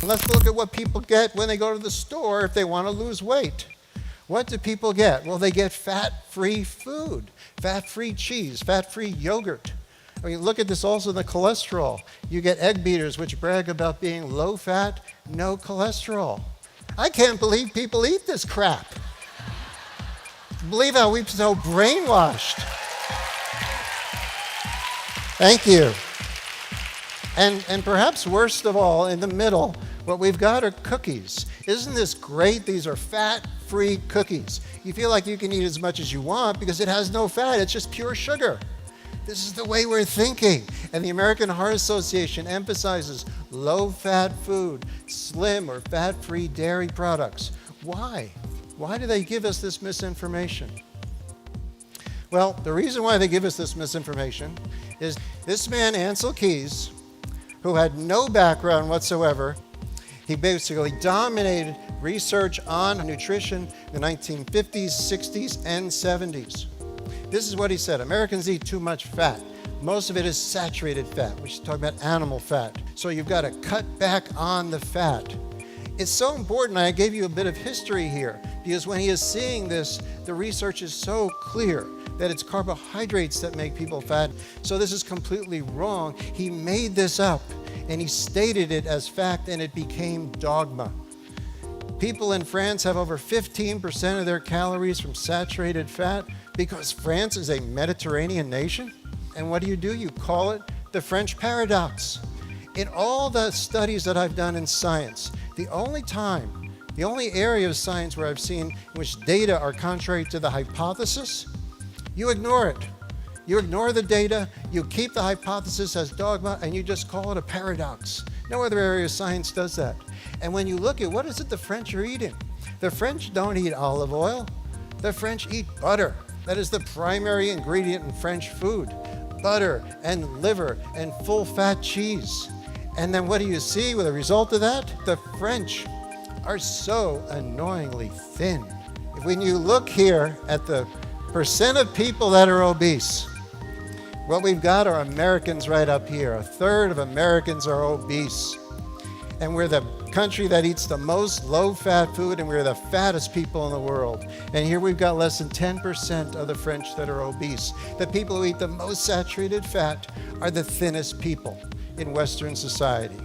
Let's look at what people get when they go to the store if they want to lose weight. What do people get? Well, they get fat-free food, fat-free cheese, fat-free yogurt. I mean, look at this also in the cholesterol. You get egg beaters which brag about being low fat, no cholesterol. I can't believe people eat this crap. Believe how we've been so brainwashed. Thank you. And perhaps worst of all, in the middle, what we've got are cookies. Isn't this great? These are fat-free cookies. You feel like you can eat as much as you want because it has no fat. It's just pure sugar. This is the way we're thinking. And the American Heart Association emphasizes low-fat food, slim or fat-free dairy products. Why? Why do they give us this misinformation? Well, the reason why they give us this misinformation is this man, Ancel Keys, who had no background whatsoever, he basically dominated research on nutrition in the 1950s, 60s, and 70s. This is what he said: Americans eat too much fat. Most of it is saturated fat. We should talk about animal fat. So you've got to cut back on the fat. It's so important. I gave you a bit of history here because when he is seeing this, the research is so clear that it's carbohydrates that make people fat. So this is completely wrong. He made this up and he stated it as fact and it became dogma. People in France have over 15% of their calories from saturated fat because France is a Mediterranean nation. And what do? You call it the French paradox. In all the studies that I've done in science, the only area of science where I've seen in which data are contrary to the hypothesis, you ignore it. You ignore the data, you keep the hypothesis as dogma, and you just call it a paradox. No other area of science does that. And when you look at what is it the French are eating, the French don't eat olive oil. The French eat butter. That is the primary ingredient in French food. Butter and liver and full-fat cheese. And then what do you see with the result of that? The French are so annoyingly thin. When you look here at the percent of people that are obese, what we've got are Americans right up here. 1/3 of Americans are obese. And we're the country that eats the most low-fat food, and we're the fattest people in the world. And here we've got less than 10% of the French that are obese. The people who eat the most saturated fat are the thinnest people in Western society.